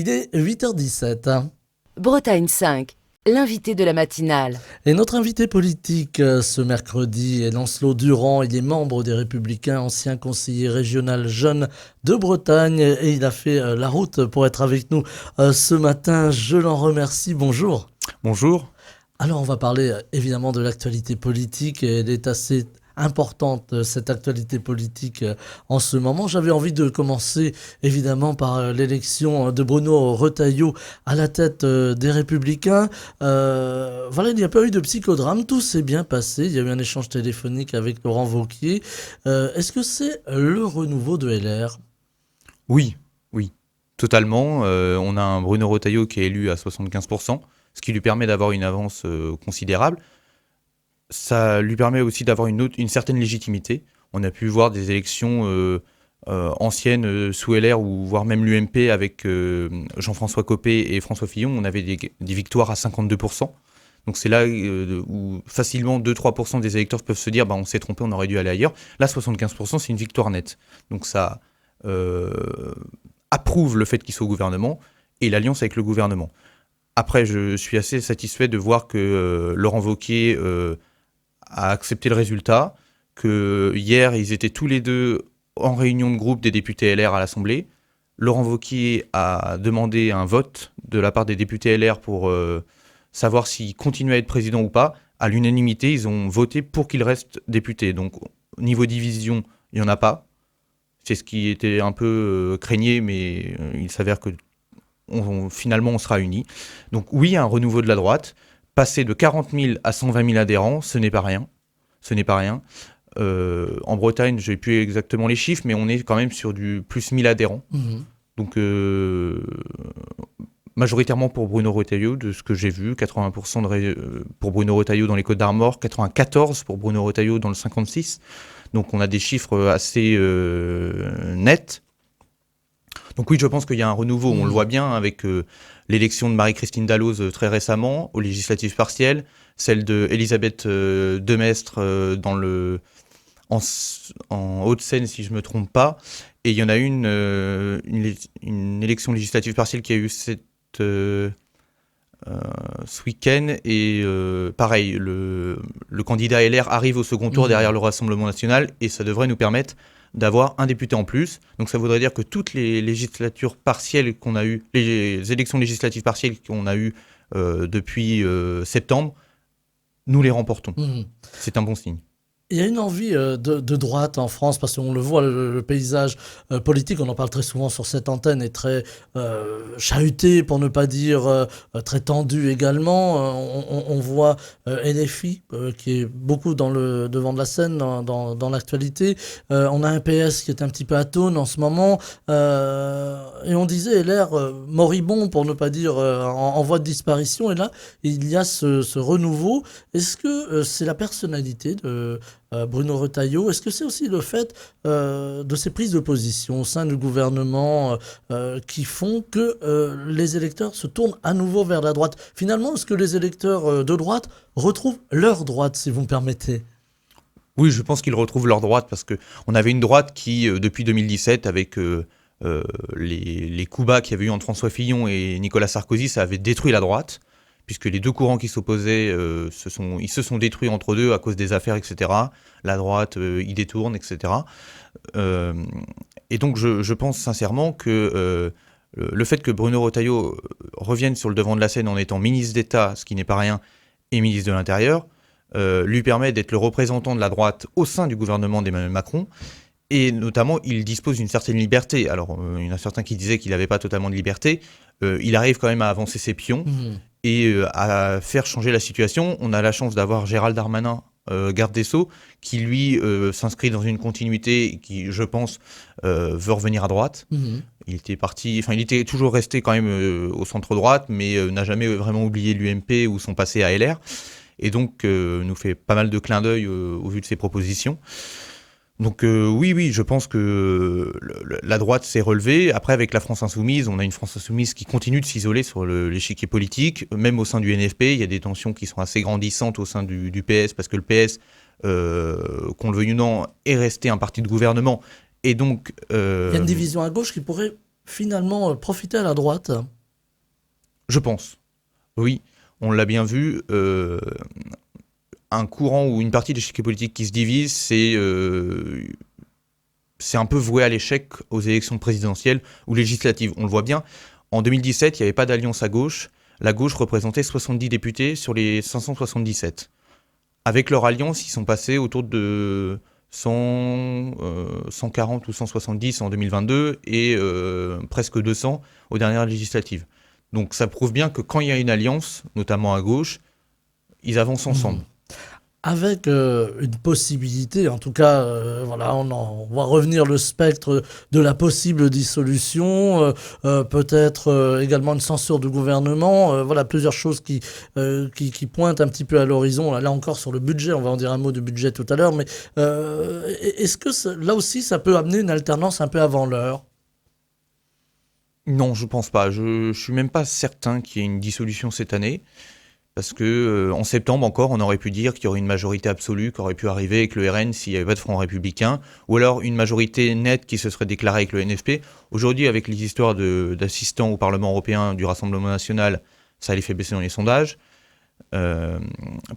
Il est 8h17. Bretagne 5, l'invité de la matinale. Et notre invité politique ce mercredi est Lancelot Durand. Il est membre des Républicains, ancien conseiller régional jeune de Bretagne. Et il a fait la route pour être avec nous ce matin. Je l'en remercie. Bonjour. Bonjour. Alors on va parler évidemment de l'actualité politique. Et elle est assez importante, cette actualité politique en ce moment. J'avais envie de commencer évidemment par l'élection de Bruno Retailleau à la tête des Républicains. Voilà, il n'y a pas eu de psychodrame, tout s'est bien passé. Il y a eu un échange téléphonique avec Laurent Wauquiez. Est-ce que c'est le renouveau de LR ? Oui, totalement. On a un Bruno Retailleau qui est élu à 75%, ce qui lui permet d'avoir une avance considérable. Ça lui permet aussi d'avoir une certaine légitimité. On a pu voir des élections anciennes sous LR, ou voire même l'UMP avec Jean-François Copé et François Fillon. On avait des victoires à 52%. Donc c'est là où facilement 2-3% des électeurs peuvent se dire on s'est trompé, on aurait dû aller ailleurs. Là, 75%, c'est une victoire nette. Donc ça approuve le fait qu'il soit au gouvernement et l'alliance avec le gouvernement. Après, je suis assez satisfait de voir que Laurent Wauquiez a accepté le résultat, que hier, ils étaient tous les deux en réunion de groupe des députés LR à l'Assemblée. Laurent Wauquiez a demandé un vote de la part des députés LR pour savoir s'il continuait à être président ou pas. À l'unanimité, ils ont voté pour qu'il reste député. Donc, niveau division, il n'y en a pas. C'est ce qui était un peu craigné, mais il s'avère que finalement, on sera unis. Donc oui, un renouveau de la droite. Passer de 40 000 à 120 000 adhérents, ce n'est pas rien. En Bretagne, je n'ai plus exactement les chiffres, mais on est quand même sur du plus 1000 adhérents. Donc majoritairement pour Bruno Retailleau, de ce que j'ai vu, 80% pour Bruno Retailleau dans les Côtes-d'Armor, 94% pour Bruno Retailleau dans le 56%. Donc on a des chiffres assez nets. Donc oui, je pense qu'il y a un renouveau, on le voit bien avec l'élection de Marie-Christine Dalloz très récemment, aux législatives partielles, celle d'Elisabeth Demestre en Hauts-de-Seine, si je ne me trompe pas, et il y en a une élection législative partielle qui a eu ce week-end, et pareil, le candidat LR arrive au second tour derrière le Rassemblement national, et ça devrait nous permettre d'avoir un député en plus. Donc ça voudrait dire que toutes les législatures partielles qu'on a eues, les élections législatives partielles qu'on a eues depuis septembre, nous les remportons. C'est un bon signe. Il y a une envie de droite en France, parce qu'on le voit, le paysage politique, on en parle très souvent sur cette antenne, est très chahuté, pour ne pas dire très tendu également. On voit LFI, qui est beaucoup dans le devant de la scène, dans l'actualité. On a un PS qui est un petit peu atone en ce moment. Et on disait LR moribond, pour ne pas dire en voie de disparition. Et là, il y a ce renouveau. Est-ce que c'est la personnalité de Bruno Retailleau? Est-ce que c'est aussi le fait de ces prises de position au sein du gouvernement qui font que les électeurs se tournent à nouveau vers la droite? Finalement, est-ce que les électeurs de droite retrouvent leur droite, si vous me permettez? Oui, je pense qu'ils retrouvent leur droite, parce qu'on avait une droite qui, depuis 2017, avec les coups bas qu'il y avait eu entre François Fillon et Nicolas Sarkozy, ça avait détruit la droite, puisque les deux courants qui s'opposaient, ils se sont détruits entre eux à cause des affaires, etc. La droite y détourne, etc. Et donc je pense sincèrement que le fait que Bruno Retailleau revienne sur le devant de la scène en étant ministre d'État, ce qui n'est pas rien, et ministre de l'Intérieur, lui permet d'être le représentant de la droite au sein du gouvernement d'Emmanuel Macron. Et notamment, il dispose d'une certaine liberté. Alors, il y en a certains qui disaient qu'il n'avait pas totalement de liberté. Il arrive quand même à avancer ses pions et à faire changer la situation. On a la chance d'avoir Gérald Darmanin, garde des Sceaux, qui lui s'inscrit dans une continuité et qui, je pense, veut revenir à droite. Il était toujours resté quand même au centre-droite, mais n'a jamais vraiment oublié l'UMP ou son passé à LR. Et donc, nous fait pas mal de clins d'œil au vu de ses propositions. Donc oui, je pense que la droite s'est relevée. Après, avec la France Insoumise, on a une France Insoumise qui continue de s'isoler sur l'échiquier politique. Même au sein du NFP, il y a des tensions qui sont assez grandissantes au sein du PS, parce que le PS, qu'on le veuille ou non, est resté un parti de gouvernement. Et donc, il y a une division à gauche qui pourrait finalement profiter à la droite? Je pense. Oui, on l'a bien vu. Un courant ou une partie de l'échiquier politique qui se divise, c'est un peu voué à l'échec aux élections présidentielles ou législatives. On le voit bien. En 2017, il n'y avait pas d'alliance à gauche. La gauche représentait 70 députés sur les 577. Avec leur alliance, ils sont passés autour de 140 ou 170 en 2022 et presque 200 aux dernières législatives. Donc ça prouve bien que quand il y a une alliance, notamment à gauche, ils avancent ensemble. Avec une possibilité, en tout cas, voilà, on voit revenir le spectre de la possible dissolution, peut-être également une censure du gouvernement, voilà, plusieurs choses qui pointent un petit peu à l'horizon. Là encore, sur le budget, on va en dire un mot du budget tout à l'heure, mais est-ce que là aussi, ça peut amener une alternance un peu avant l'heure? Non, je pense pas. Je suis même pas certain qu'il y ait une dissolution cette année. Parce que en septembre encore, on aurait pu dire qu'il y aurait une majorité absolue qui aurait pu arriver avec le RN s'il n'y avait pas de Front républicain, ou alors une majorité nette qui se serait déclarée avec le NFP. Aujourd'hui, avec les histoires d'assistants au Parlement européen du Rassemblement national, ça les fait baisser dans les sondages.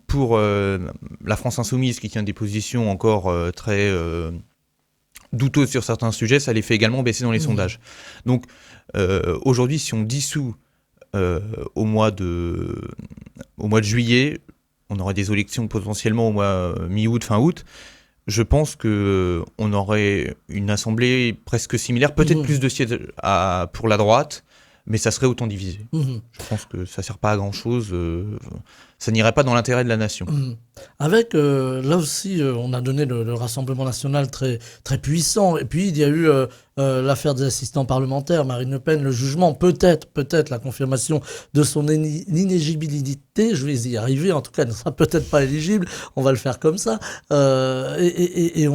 Pour la France insoumise, qui tient des positions encore très douteuses sur certains sujets, ça les fait également baisser dans les sondages. Donc aujourd'hui, si on dissout au mois de juillet, on aurait des élections potentiellement au mois mi-août, fin août. Je pense qu'on aurait une assemblée presque similaire, peut-être plus de sièges pour la droite, mais ça serait autant divisé. Je pense que ça ne sert pas à grand-chose. Ça n'irait pas dans l'intérêt de la nation. Avec, là aussi, on a donné le Rassemblement national très, très puissant. Et puis, il y a eu l'affaire des assistants parlementaires, Marine Le Pen, le jugement, peut-être la confirmation de son inéligibilité. Je vais y arriver. En tout cas, elle ne sera peut-être pas éligible. On va le faire comme ça. Et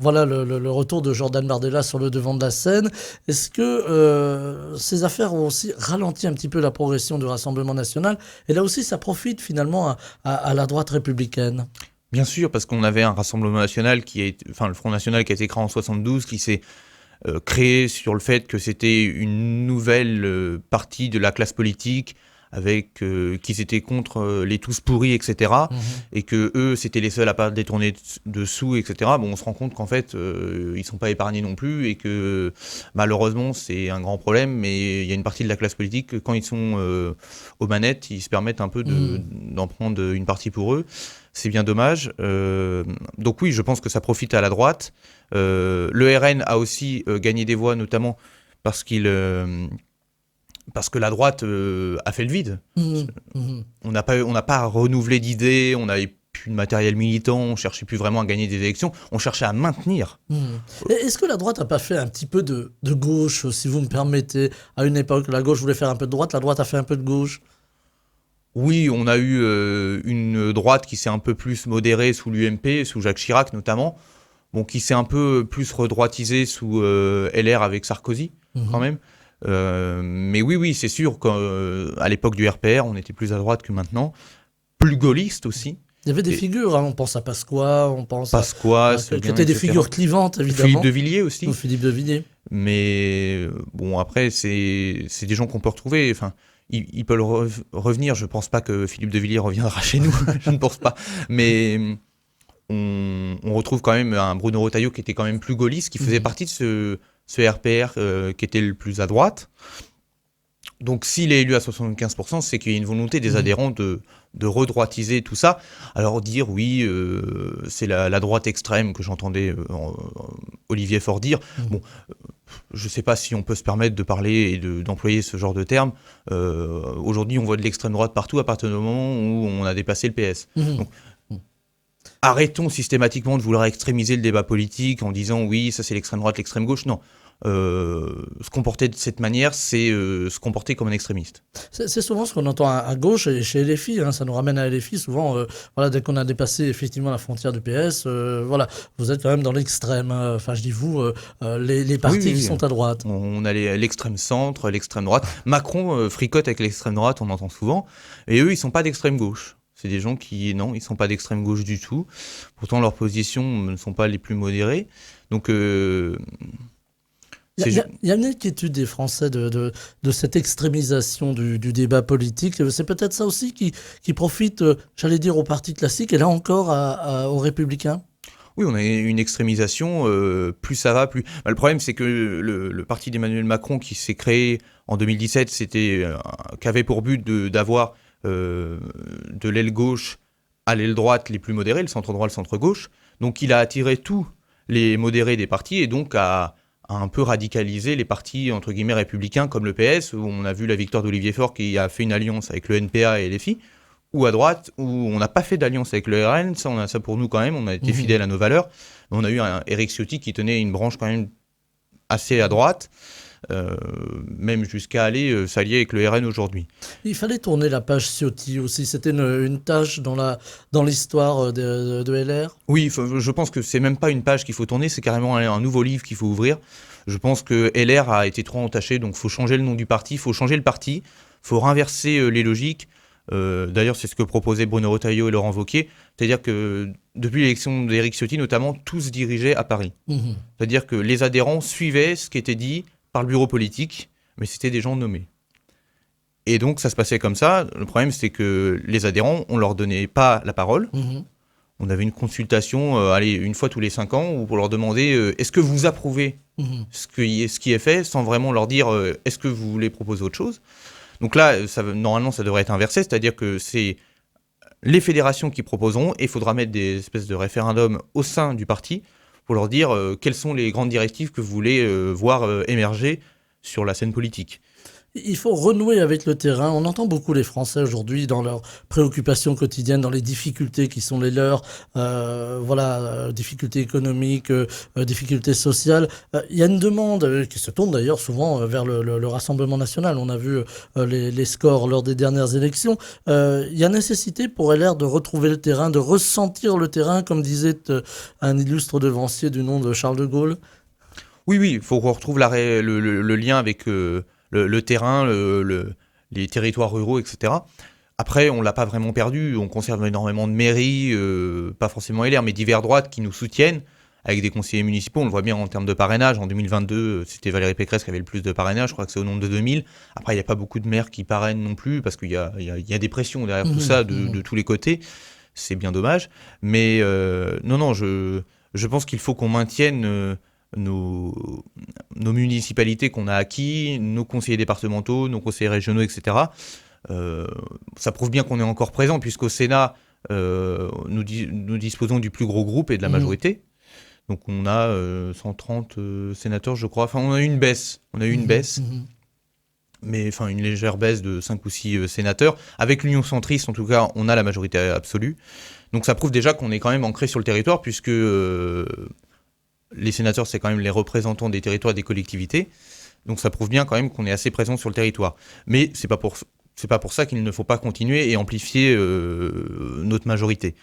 voilà le retour de Jordan Bardella sur le devant de la scène. Est-ce que ces affaires ont aussi ralenti un petit peu la progression du Rassemblement national? Et là aussi, ça profite finalement à la droite républicaine. Bien sûr, parce qu'on avait un Rassemblement national le Front national qui a été créé en 72, qui s'est créé sur le fait que c'était une nouvelle partie de la classe politique avec qu'ils étaient contre les tous pourris, etc. Et que eux, c'était les seuls à pas détourner de sous, etc. Bon, on se rend compte qu'en fait, ils sont pas épargnés non plus et que malheureusement, c'est un grand problème. Mais il y a une partie de la classe politique, quand ils sont aux manettes, ils se permettent un peu d'en prendre une partie pour eux. C'est bien dommage. Donc oui, je pense que ça profite à la droite. Le RN a aussi gagné des voix, notamment parce que la droite a fait le vide. On n'a pas renouvelé d'idées, on n'avait plus de matériel militant, on cherchait plus vraiment à gagner des élections, on cherchait à maintenir. Est-ce que la droite n'a pas fait un petit peu de gauche, si vous me permettez? À une époque, la gauche voulait faire un peu de droite, la droite a fait un peu de gauche. Oui, on a eu une droite qui s'est un peu plus modérée sous l'UMP, sous Jacques Chirac notamment, qui s'est un peu plus redroitisée sous LR avec Sarkozy, quand même. Mais oui, c'est sûr qu'à l'époque du RPR, on était plus à droite que maintenant, plus gaulliste aussi. Il y avait des figures, on pense à Pasqua, on pense Pasqua, qui étaient des figures clivantes, évidemment. Philippe de Villiers aussi. Philippe de Villiers. Mais après, c'est des gens qu'on peut retrouver. Enfin, ils peuvent revenir. Je ne pense pas que Philippe de Villiers reviendra chez nous. Je ne pense pas. Mais on retrouve quand même un Bruno Retailleau qui était quand même plus gaulliste, qui faisait partie de ce RPR qui était le plus à droite. Donc s'il est élu à 75%, c'est qu'il y a une volonté des adhérents de redroitiser tout ça. Alors dire oui, c'est la droite extrême que j'entendais Olivier Faure dire. Je ne sais pas si on peut se permettre de parler et d'employer ce genre de terme. Aujourd'hui, on voit de l'extrême droite partout à partir du moment où on a dépassé le PS. Donc, arrêtons systématiquement de vouloir extrémiser le débat politique en disant oui, ça c'est l'extrême droite, l'extrême gauche. Non. Se comporter de cette manière, c'est se comporter comme un extrémiste. C'est souvent ce qu'on entend à gauche et chez LFI, ça nous ramène à LFI souvent, dès qu'on a dépassé effectivement la frontière du PS, vous êtes quand même dans l'extrême, je dis vous, les partis qui sont à droite. On a l'extrême centre, l'extrême droite. Macron fricote avec l'extrême droite, on entend souvent, et eux ils sont pas d'extrême gauche. C'est des gens qui, non, ils sont pas d'extrême gauche du tout. Pourtant leurs positions ne sont pas les plus modérées. Donc Il y, a C'est il y ju- a- il y a une inquiétude des Français de cette extrémisation du débat politique. C'est peut-être ça aussi qui profite, j'allais dire, au parti classique et là encore aux Républicains. Oui, on a une extrémisation, plus ça va, plus... Bah, le problème, c'est que le parti d'Emmanuel Macron qui s'est créé en 2017, qu'avait pour but d'avoir de l'aile gauche à l'aile droite les plus modérés, le centre droit, le centre gauche. Donc il a attiré tous les modérés des partis et donc a un peu radicalisé les partis, entre guillemets, républicains comme le PS, où on a vu la victoire d'Olivier Faure qui a fait une alliance avec le NPA et LFI, ou à droite, où on n'a pas fait d'alliance avec le RN, ça on a ça pour nous quand même, on a été fidèles à nos valeurs, mais on a eu un Éric Ciotti qui tenait une branche quand même assez à droite, même jusqu'à aller s'allier avec le RN aujourd'hui. Il fallait tourner la page Ciotti aussi. C'était une tâche dans l'histoire de LR. Oui, je pense que c'est même pas une page qu'il faut tourner, c'est carrément un nouveau livre qu'il faut ouvrir. Je pense que LR a été trop entaché, donc il faut changer le nom du parti, il faut changer le parti, il faut renverser les logiques. D'ailleurs, c'est ce que proposaient Bruno Retailleau et Laurent Wauquiez. C'est-à-dire que depuis l'élection d'Éric Ciotti, notamment, tout se dirigeait à Paris. Mhm. C'est-à-dire que les adhérents suivaient ce qui était dit par le bureau politique, mais c'était des gens nommés. Et donc, ça se passait comme ça. Le problème, c'est que les adhérents, on leur donnait pas la parole. Mhm. On avait une consultation, une fois tous les 5 ans, où pour leur demander est-ce que vous approuvez Mhm. ce qui est fait, sans vraiment leur dire est-ce que vous voulez proposer autre chose. Donc là, normalement, ça devrait être inversé, c'est-à-dire que c'est les fédérations qui proposeront, et il faudra mettre des espèces de référendums au sein du parti pour leur dire quelles sont les grandes directives que vous voulez voir émerger sur la scène politique. Il faut renouer avec le terrain. On entend beaucoup les Français aujourd'hui dans leurs préoccupations quotidiennes, dans les difficultés qui sont les leurs, difficultés économiques, difficultés sociales. Il y a une demande qui se tourne d'ailleurs souvent vers le Rassemblement national. On a vu les scores lors des dernières élections. Il y a nécessité pour LR de retrouver le terrain, de ressentir le terrain, comme disait un illustre devancier du nom de Charles de Gaulle. Oui, il faut qu'on retrouve le lien avec le terrain, les territoires ruraux, etc. Après, on ne l'a pas vraiment perdu. On conserve énormément de mairies, pas forcément LR, mais divers droites qui nous soutiennent, avec des conseillers municipaux. On le voit bien en termes de parrainage. En 2022, c'était Valérie Pécresse qui avait le plus de parrainage. Je crois que c'est au nombre de 2000. Après, il n'y a pas beaucoup de maires qui parrainent non plus, parce qu'il y a des pressions derrière tout ça de tous les côtés. C'est bien dommage. Mais non, je pense qu'il faut qu'on maintienne... nos municipalités qu'on a acquis, nos conseillers départementaux, nos conseillers régionaux, etc. Ça prouve bien qu'on est encore présent, puisqu'au Sénat, nous disposons du plus gros groupe et de la majorité. Donc on a 130 sénateurs, je crois. Enfin, on a eu une baisse. Mais enfin une légère baisse de 5 ou 6 sénateurs. Avec l'Union centriste, en tout cas, on a la majorité absolue. Donc ça prouve déjà qu'on est quand même ancré sur le territoire, puisque... les sénateurs, c'est quand même les représentants des territoires et des collectivités. Donc ça prouve bien quand même qu'on est assez présent sur le territoire. Mais c'est pas pour ça qu'il ne faut pas continuer et amplifier notre majorité.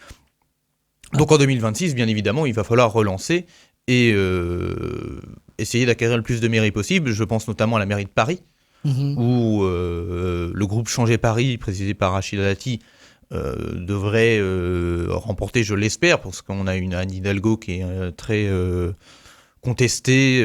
Donc en 2026, bien évidemment, il va falloir relancer et essayer d'acquérir le plus de mairies possible. Je pense notamment à la mairie de Paris, où le groupe Changer Paris, présidé par Rachida Dati, devrait remporter, je l'espère, parce qu'on a une Anne Hidalgo qui est très contestée.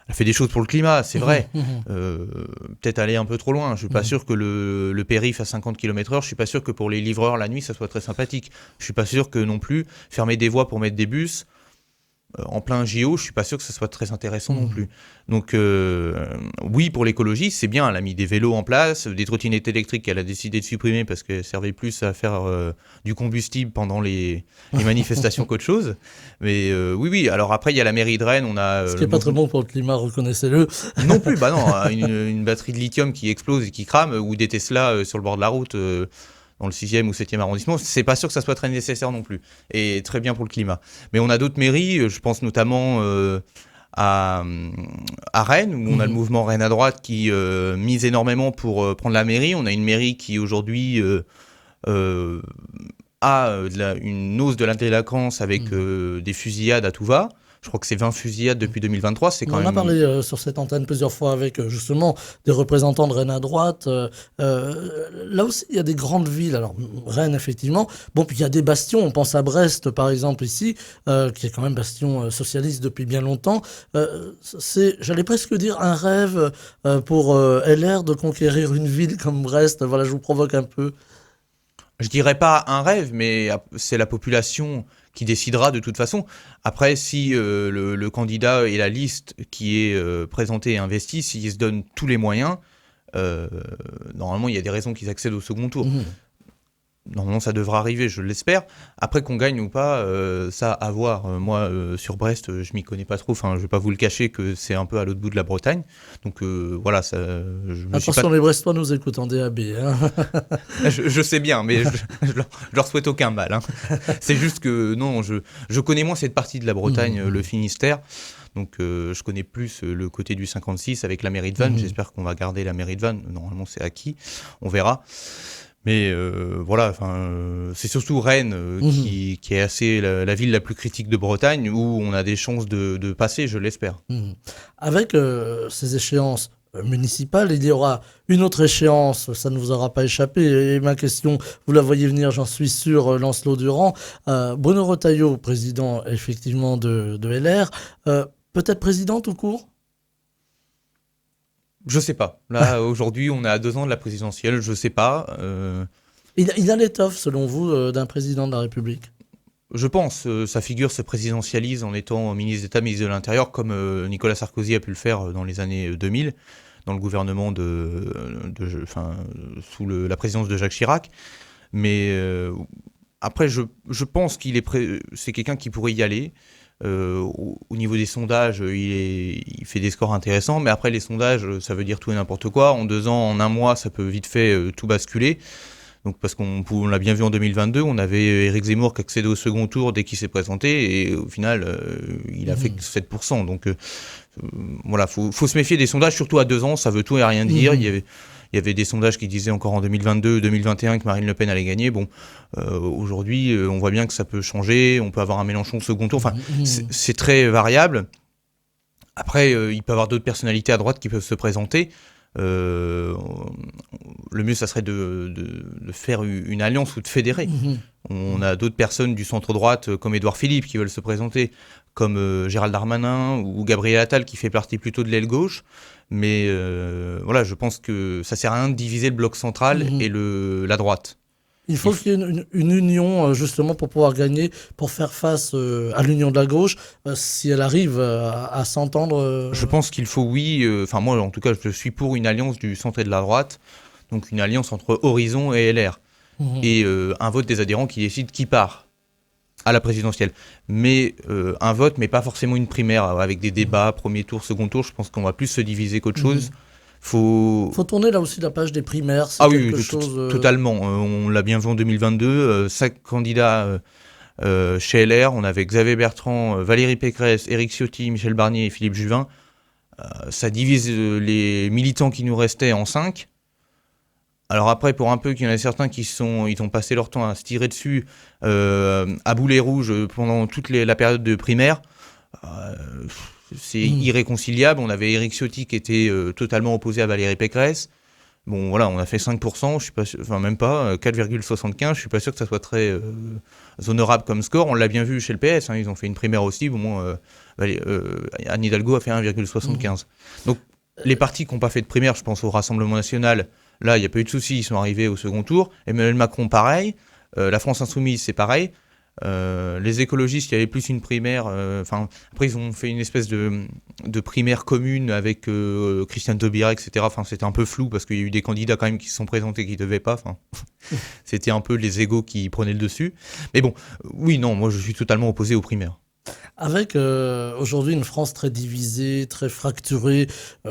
Elle fait des choses pour le climat, c'est vrai. Peut-être aller un peu trop loin. Je suis pas sûr que le périph' à 50 km/h, je suis pas sûr que pour les livreurs la nuit, ça soit très sympathique. Je suis pas sûr que non plus fermer des voies pour mettre des bus en plein JO, je suis pas sûr que ce soit très intéressant non plus. Donc oui, pour l'écologie, c'est bien. Elle a mis des vélos en place, des trottinettes électriques qu'elle a décidé de supprimer parce qu'elles servaient plus à faire du combustible pendant les manifestations qu'autre chose. Mais oui. Alors après, il y a la mairie de Rennes. On a Ce qui n'est pas très bon pour le climat, reconnaissez-le. non plus. Bah non, une batterie de lithium qui explose et qui crame, ou des Tesla sur le bord de la route. Dans le 6e ou 7e arrondissement, c'est pas sûr que ça soit très nécessaire non plus, et très bien pour le climat. Mais on a d'autres mairies, je pense notamment à Rennes, où on a le mouvement Rennes à droite qui mise énormément pour prendre la mairie. On a une mairie qui aujourd'hui a une hausse de la délinquance avec des fusillades à tout va. Je crois que c'est 20 fusillades depuis 2023. C'est quand On en même... a parlé sur cette antenne plusieurs fois avec justement des représentants de Rennes à droite. Là aussi, il y a des grandes villes. Alors, Rennes, effectivement. Bon, puis il y a des bastions. On pense à Brest, par exemple, ici, qui est quand même bastion socialiste depuis bien longtemps. C'est, j'allais presque dire, un rêve pour LR de conquérir une ville comme Brest. Voilà, je vous provoque un peu. Je dirais pas un rêve, mais c'est la population qui décidera de toute façon. Après, si le candidat et la liste qui est présentée et investie, s'ils se donnent tous les moyens, normalement, il y a des raisons qu'ils accèdent au second tour. Mmh. Normalement, ça devra arriver, je l'espère. Après, qu'on gagne ou pas, ça à voir. Moi, sur Brest, je m'y connais pas trop. Enfin, je vais pas vous le cacher que c'est un peu à l'autre bout de la Bretagne. Donc voilà, ça. Attention, les Brestois nous écoutent en DAB. Hein. Je sais bien, mais je leur souhaite aucun mal. Hein. C'est juste que non, je connais moins cette partie de la Bretagne, le Finistère. Donc je connais plus le côté du 56 avec la mairie de Vannes. J'espère qu'on va garder la mairie de Vannes. Normalement, c'est acquis. On verra. Mais voilà, c'est surtout Rennes qui est assez la ville la plus critique de Bretagne, où on a des chances de passer, je l'espère. Avec ces échéances municipales, il y aura une autre échéance, ça ne vous aura pas échappé, et ma question, vous la voyez venir, j'en suis sûr, Lancelot Durand. Bruno Retailleau, président effectivement de LR, peut-être président tout court ? Je sais pas. Là, aujourd'hui, on est à 2 ans de la présidentielle. Je sais pas. Il a l'étoffe, selon vous, d'un président de la République ? Je pense. Sa figure se présidentialise en étant ministre d'État, ministre de l'Intérieur, comme Nicolas Sarkozy a pu le faire dans les années 2000, dans le gouvernement sous la présidence de Jacques Chirac. Mais après, je pense c'est quelqu'un qui pourrait y aller. Au niveau des sondages, il fait des scores intéressants, mais après les sondages, ça veut dire tout et n'importe quoi. En 2 ans, en 1 mois, ça peut vite fait tout basculer. Donc parce qu'on l'a bien vu en 2022, on avait Éric Zemmour qui accédait au second tour dès qu'il s'est présenté, et au final, il a fait que 7%. Donc voilà, faut se méfier des sondages, surtout à 2 ans, ça veut tout et rien dire. Il y avait des sondages qui disaient encore en 2022, 2021 que Marine Le Pen allait gagner. Bon, aujourd'hui, on voit bien que ça peut changer. On peut avoir un Mélenchon au second tour. Enfin, c'est très variable. Après, il peut y avoir d'autres personnalités à droite qui peuvent se présenter. Le mieux, ça serait de faire une alliance ou de fédérer. On a d'autres personnes du centre-droite, comme Édouard Philippe, qui veulent se présenter, comme Gérald Darmanin ou Gabriel Attal, qui fait partie plutôt de l'aile gauche. Mais voilà, je pense que ça sert à rien de diviser le bloc central et la droite. Il faut qu'il y ait une union, justement, pour pouvoir gagner, pour faire face à l'union de la gauche, si elle arrive à s'entendre. Je pense qu'il faut, oui. Enfin, moi, en tout cas, je suis pour une alliance du centre et de la droite. Donc, une alliance entre Horizon et LR. Et un vote des adhérents qui décide qui part à la présidentielle. Mais un vote, mais pas forcément une primaire, avec des débats, premier tour, second tour. Je pense qu'on va plus se diviser qu'autre chose. Faut tourner là aussi la page des primaires. Ah oui, totalement. On l'a bien vu en 2022. 5 candidats chez LR. On avait Xavier Bertrand, Valérie Pécresse, Éric Ciotti, Michel Barnier et Philippe Juvin. Ça divise les militants qui nous restaient en 5. Alors après, pour un peu qu'il y en a certains ils ont passé leur temps à se tirer dessus à boulet rouge pendant toute la période de primaire. C'est irréconciliable. On avait Éric Ciotti qui était totalement opposé à Valérie Pécresse. Bon, voilà, on a fait 5%, je suis pas sûr, enfin même pas, 4,75, je suis pas sûr que ça soit très honorable comme score. On l'a bien vu chez le PS, ils ont fait une primaire aussi. Bon, Anne Hidalgo a fait 1,75. Donc, les partis qui n'ont pas fait de primaire, je pense au Rassemblement National, là, il n'y a pas eu de souci, ils sont arrivés au second tour. Emmanuel Macron, pareil. La France Insoumise, c'est pareil. Les écologistes, il y avait plus une primaire. Après, ils ont fait une espèce de primaire commune avec Christiane Taubira, etc. C'était un peu flou parce qu'il y a eu des candidats quand même qui se sont présentés qui ne devaient pas. C'était un peu les égos qui prenaient le dessus. Mais bon, oui, non, moi je suis totalement opposé aux primaires. Avec aujourd'hui une France très divisée, très fracturée,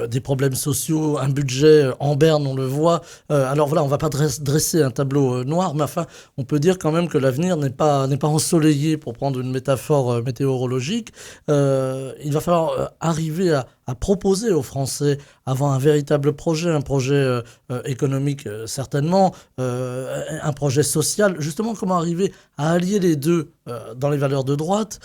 des problèmes sociaux, un budget en berne, on le voit. Alors voilà, on ne va pas dresser un tableau noir, mais enfin, on peut dire quand même que l'avenir n'est pas ensoleillé, pour prendre une métaphore météorologique. Il va falloir arriver à proposer aux Français avant un véritable projet, un projet économique certainement, un projet social, justement comment arriver à allier les deux dans les valeurs de droite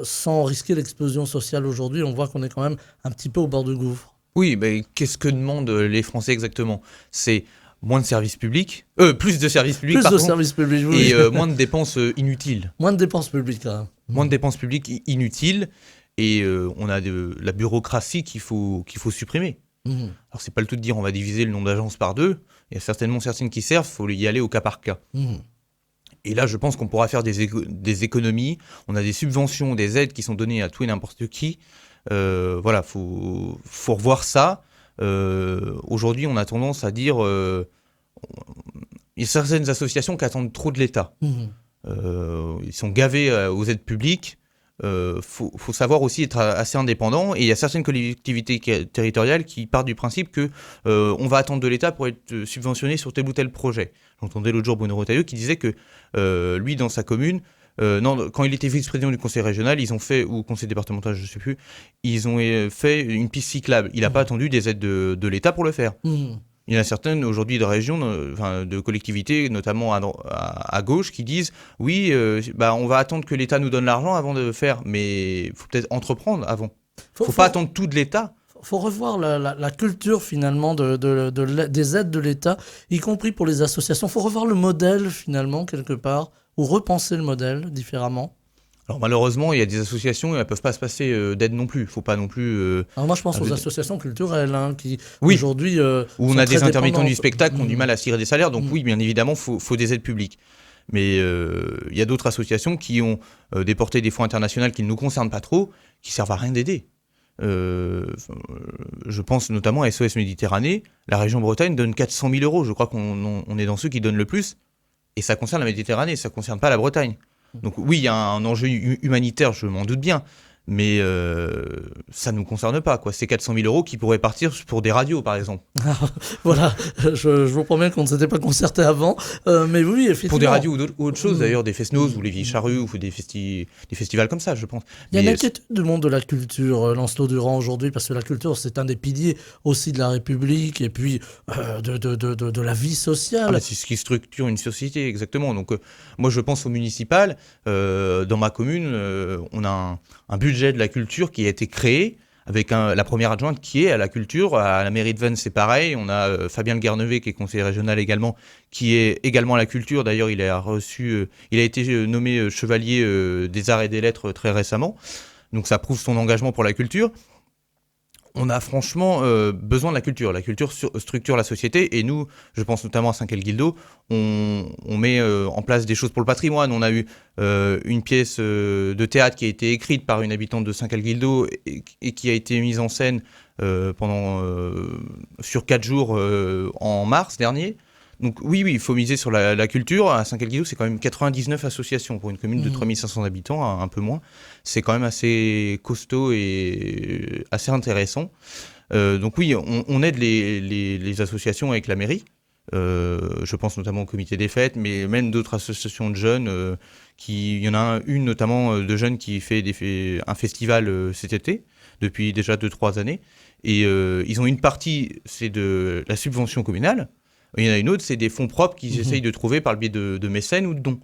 sans risquer l'explosion sociale aujourd'hui. On voit qu'on est quand même un petit peu au bord du gouffre. Oui, mais qu'est-ce que demandent les Français exactement? C'est moins de services publics, plus de services publics, Plus de services publics, oui. et moins de dépenses inutiles. Moins de dépenses publiques, quand même. Moins de dépenses publiques inutiles, et on a la bureaucratie qu'il faut supprimer. Mhm. Alors c'est pas le tout de dire on va diviser le nombre d'agences par 2, il y a certainement certaines qui servent, il faut y aller au cas par cas. Mhm. Et là je pense qu'on pourra faire des économies, on a des subventions, des aides qui sont données à tout et n'importe qui. Voilà, faut revoir ça. Aujourd'hui, on a tendance à dire il y a certaines associations qui attendent trop de l'État. Mhm. Ils sont gavés aux aides publiques. Faut savoir aussi être assez indépendant. Et il y a certaines collectivités territoriales qui partent du principe que on va attendre de l'État pour être subventionné sur tel ou tel projet. J'entendais l'autre jour Bruno Retailleau qui disait que lui, dans sa commune, non, quand il était vice-président du conseil régional, ils ont fait, ou conseil départemental, je ne sais plus, ils ont fait une piste cyclable. Il n'a pas attendu des aides de l'État pour le faire. Mhm. Il y en a certaines aujourd'hui de régions, de collectivités, notamment à gauche, qui disent oui, on va attendre que l'État nous donne l'argent avant de faire, mais il faut peut-être entreprendre avant. Faut pas attendre tout de l'État. Faut revoir la culture finalement des aides de l'État, y compris pour les associations. Faut revoir le modèle finalement quelque part, ou repenser le modèle différemment. Alors malheureusement, il y a des associations, elles ne peuvent pas se passer d'aide non plus. Faut pas non plus. Alors moi je pense aux associations culturelles qui Oui. aujourd'hui Où on a des intermittents du spectacle qui ont du mal à tirer des salaires. Donc Mmh. oui, bien évidemment, faut des aides publiques. Mais il y a d'autres associations qui ont des portées des fonds internationaux qui ne nous concernent pas trop, qui servent à rien d'aider. Je pense notamment à SOS Méditerranée. La région Bretagne donne 400 000 euros. Je crois qu'on est dans ceux qui donnent le plus. Et ça concerne la Méditerranée, ça ne concerne pas la Bretagne. Donc oui, il y a un enjeu humanitaire, je m'en doute bien, mais ça ne nous concerne pas, quoi. C'est 400 000 euros qui pourraient partir pour des radios, par exemple. Voilà, je vous promets qu'on ne s'était pas concerté avant, mais oui, effectivement. Pour des radios ou autre chose, d'ailleurs, des Fest-Noz ou les Vieilles Charrues ou des festivals comme ça, je pense. Il y a une inquiétude du monde de la culture, Lancelot Durand, aujourd'hui, parce que la culture, c'est un des piliers aussi de la République et puis de la vie sociale. C'est ce qui structure une société, exactement. Donc, moi, je pense au municipal. Dans ma commune, on a un budget de la culture qui a été créé avec la première adjointe qui est à la culture. À la mairie de Vennes, c'est pareil. On a Fabien Le Guernevet, qui est conseiller régional également, qui est également à la culture. D'ailleurs, il a été nommé chevalier des arts et des lettres très récemment. Donc ça prouve son engagement pour la culture. On a franchement besoin de la culture. La culture structure la société. Et nous, je pense notamment à Saint-Quel-Guildo, on met en place des choses pour le patrimoine. On a eu une pièce de théâtre qui a été écrite par une habitante de Saint-Quel-Guildo et qui a été mise en scène sur 4 jours en mars dernier. Donc oui, il faut miser sur la culture. À Saint-Quel-Guildo, c'est quand même 99 associations pour une commune de 3500 habitants, un peu moins. C'est quand même assez costaud et assez intéressant. Donc oui, on aide les associations avec la mairie. Je pense notamment au comité des fêtes, mais même d'autres associations de jeunes. Il y en a une notamment de jeunes qui fait un festival cet été, depuis déjà 2-3 années. Et ils ont une partie, c'est de la subvention communale. Il y en a une autre, c'est des fonds propres qu'ils essayent de trouver par le biais de mécènes ou de dons.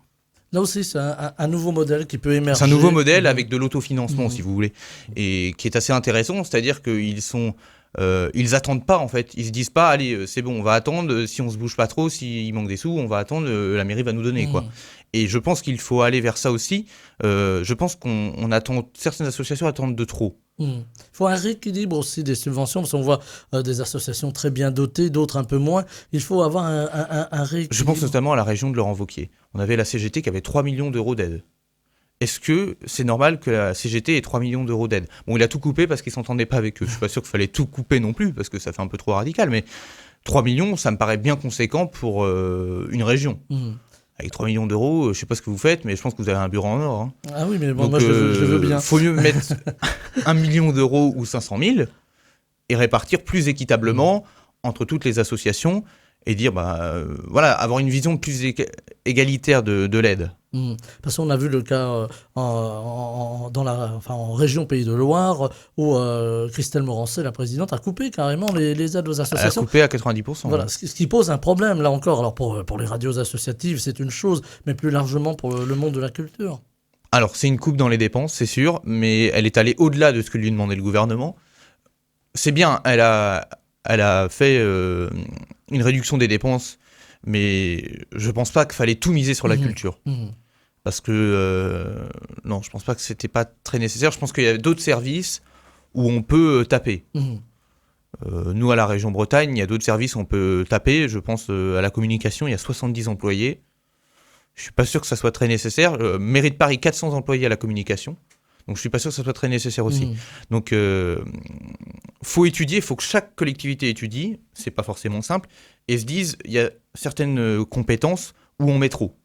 Là aussi, c'est un nouveau modèle qui peut émerger. C'est un nouveau modèle avec de l'autofinancement, si vous voulez, et qui est assez intéressant. C'est-à-dire qu'ils attendent pas, en fait. Ils se disent pas, allez, c'est bon, on va attendre. Si on se bouge pas trop, s'il manque des sous, on va attendre. La mairie va nous donner, quoi. Et je pense qu'il faut aller vers ça aussi. Je pense qu'on attend, certaines associations attendent de trop. Il faut un rééquilibre aussi des subventions, parce qu'on voit des associations très bien dotées, d'autres un peu moins. Il faut avoir un rééquilibre. Je pense notamment à la région de Laurent-Wauquiez. On avait la CGT qui avait 3 millions d'euros d'aide. Est-ce que c'est normal que la CGT ait 3 millions d'euros d'aide ? Bon, il a tout coupé parce qu'il ne s'entendait pas avec eux. Je ne suis pas sûr qu'il fallait tout couper non plus, parce que ça fait un peu trop radical, mais 3 millions, ça me paraît bien conséquent pour une région. Avec 3 millions d'euros, je ne sais pas ce que vous faites, mais je pense que vous avez un bureau en or. Hein. Ah oui, mais bon, donc, moi je le veux bien. Il faut mieux mettre 1 million d'euros ou 500 000 et répartir plus équitablement entre toutes les associations et dire, voilà, avoir une vision plus égalitaire de l'aide. Parce qu'on a vu le cas en région Pays de Loire où Christelle Morancet, la présidente, a coupé carrément les aides aux Elle a associations. coupé à 90%. Voilà, Ouais. ce qui pose un problème là encore. Alors pour les radios associatives, c'est une chose, mais plus largement pour le monde de la culture. Alors, c'est une coupe dans les dépenses, c'est sûr, mais elle est allée au-delà de ce que lui demandait le gouvernement. C'est bien, elle a fait une réduction des dépenses, mais je pense pas qu'il fallait tout miser sur la culture. Parce que, non, je pense pas que c'était pas très nécessaire. Je pense qu'il y a d'autres services où on peut taper. Nous, à la région Bretagne, il y a d'autres services où on peut taper. Je pense à la communication, il y a 70 employés. Je suis pas sûr que ça soit très nécessaire. Mairie de Paris, 400 employés à la communication. Donc je suis pas sûr que ça soit très nécessaire aussi. Donc faut étudier, il faut que chaque collectivité étudie, c'est pas forcément simple, et se dise, il y a certaines compétences où on met trop.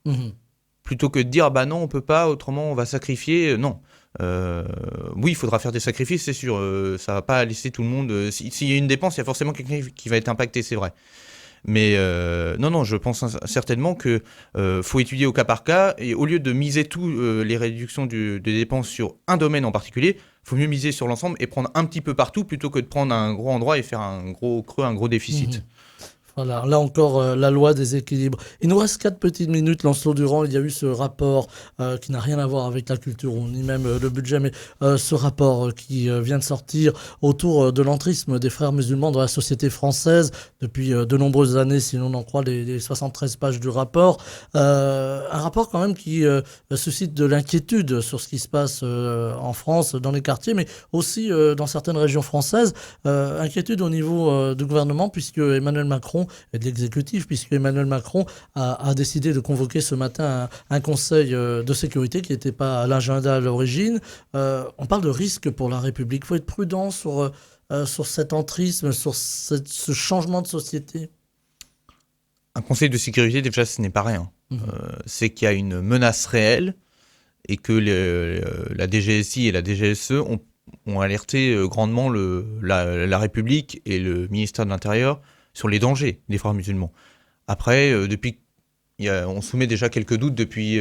Plutôt que de dire, bah non, on peut pas, autrement on va sacrifier, non. Oui, il faudra faire des sacrifices, c'est sûr, ça va pas laisser tout le monde... S'il y a une dépense, il y a forcément quelqu'un qui va être impacté, c'est vrai. Mais non, je pense certainement que faut étudier au cas par cas, et au lieu de miser tout les réductions des dépenses sur un domaine en particulier, il faut mieux miser sur l'ensemble et prendre un petit peu partout plutôt que de prendre un gros endroit et faire un gros creux, un gros déficit. Voilà, là encore, la loi des équilibres. Il nous reste 4 petites minutes, Lancelot Durand. Il y a eu ce rapport qui n'a rien à voir avec la culture ou ni même le budget, mais ce rapport qui vient de sortir autour de l'entrisme des frères musulmans dans la société française depuis de nombreuses années, si l'on en croit les 73 pages du rapport. Un rapport quand même qui suscite de l'inquiétude sur ce qui se passe en France, dans les quartiers, mais aussi dans certaines régions françaises. Inquiétude au niveau du gouvernement, puisque Emmanuel Macron et de l'exécutif, puisque Emmanuel Macron a décidé de convoquer ce matin un conseil de sécurité qui n'était pas à l'agenda à l'origine. On parle de risque pour la République. Il faut être prudent sur cet entrisme, sur ce changement de société. Un conseil de sécurité, déjà, ce n'est pas rien. C'est qu'il y a une menace réelle et que la DGSI et la DGSE ont alerté grandement la République et le ministère de l'Intérieur sur les dangers des frères musulmans. Après, on soumet déjà quelques doutes depuis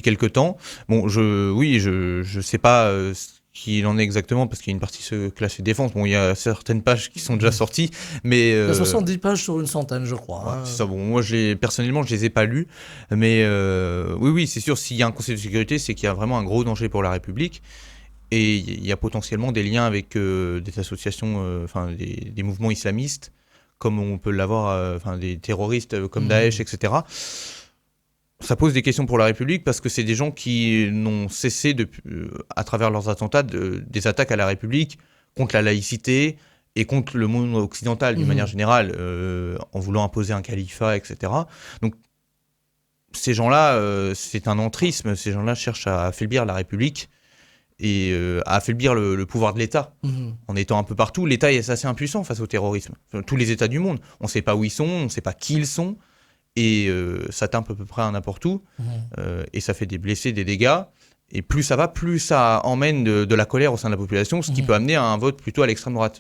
quelques temps. Bon, je sais pas ce qu'il en est exactement, parce qu'il y a une partie classée défense. Bon, il y a certaines pages qui sont déjà sorties, mais... Il y a 70 pages sur une centaine, je crois. Ouais, c'est ça. Bon, moi, personnellement, je les ai pas lus, mais oui, c'est sûr, s'il y a un conseil de sécurité, c'est qu'il y a vraiment un gros danger pour la République. Et il y a potentiellement des liens avec des associations, des mouvements islamistes, comme on peut l'avoir, des terroristes comme Daesh, etc. Ça pose des questions pour la République, parce que c'est des gens qui n'ont cessé, à travers leurs attentats, des attaques à la République contre la laïcité et contre le monde occidental d'une manière générale, en voulant imposer un califat, etc. Donc ces gens-là, c'est un entrisme, ces gens-là cherchent à affaiblir la République et à affaiblir le pouvoir de l'État. En étant un peu partout, l'État est assez impuissant face au terrorisme. Tous les États du monde, on ne sait pas où ils sont, on ne sait pas qui ils sont, et ça tape à peu près à n'importe où, et ça fait des blessés, des dégâts, et plus ça va, plus ça emmène de la colère au sein de la population, ce qui peut amener à un vote plutôt à l'extrême droite.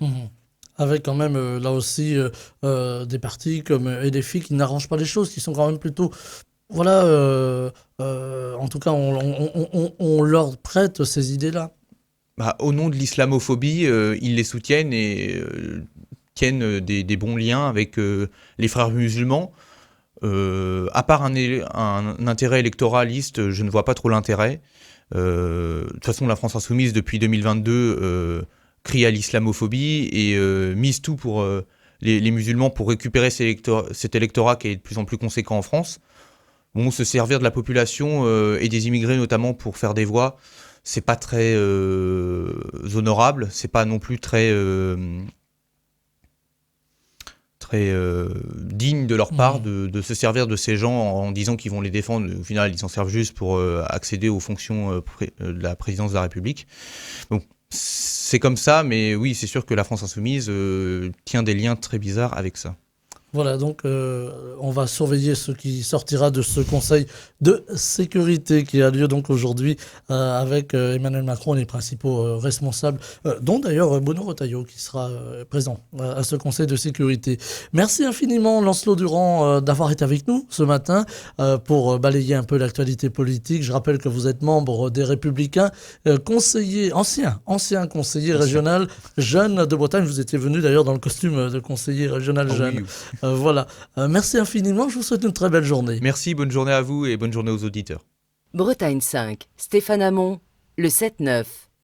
Avec quand même, là aussi, des partis comme LFI qui n'arrangent pas les choses, qui sont quand même plutôt... Voilà, en tout cas, on leur prête ces idées-là. Au nom de l'islamophobie, ils les soutiennent et tiennent des bons liens avec les frères musulmans. À part un intérêt électoraliste, je ne vois pas trop l'intérêt. De toute façon, la France Insoumise, depuis 2022, crie à l'islamophobie et mise tout pour les musulmans pour récupérer cet électorat qui est de plus en plus conséquent en France. Bon, se servir de la population et des immigrés notamment pour faire des voix, c'est pas très honorable, c'est pas non plus très digne de leur part de se servir de ces gens en disant qu'ils vont les défendre. Au final, ils s'en servent juste pour accéder aux fonctions de la présidence de la République. Donc, c'est comme ça, mais oui, c'est sûr que la France Insoumise tient des liens très bizarres avec ça. Voilà, donc on va surveiller ce qui sortira de ce Conseil de sécurité qui a lieu donc aujourd'hui avec Emmanuel Macron et les principaux responsables, dont d'ailleurs Bruno Retailleau qui sera présent à ce Conseil de sécurité. Merci infiniment Lancelot Durand d'avoir été avec nous ce matin pour balayer un peu l'actualité politique. Je rappelle que vous êtes membre des Républicains, conseiller, ancien conseiller régional jeune de Bretagne. Vous étiez venu d'ailleurs dans le costume de conseiller régional jeune. Oui. Voilà. Merci infiniment. Je vous souhaite une très belle journée. Merci, bonne journée à vous et bonne journée aux auditeurs. Bretagne 5, Stéphane Hamon, le 7-9.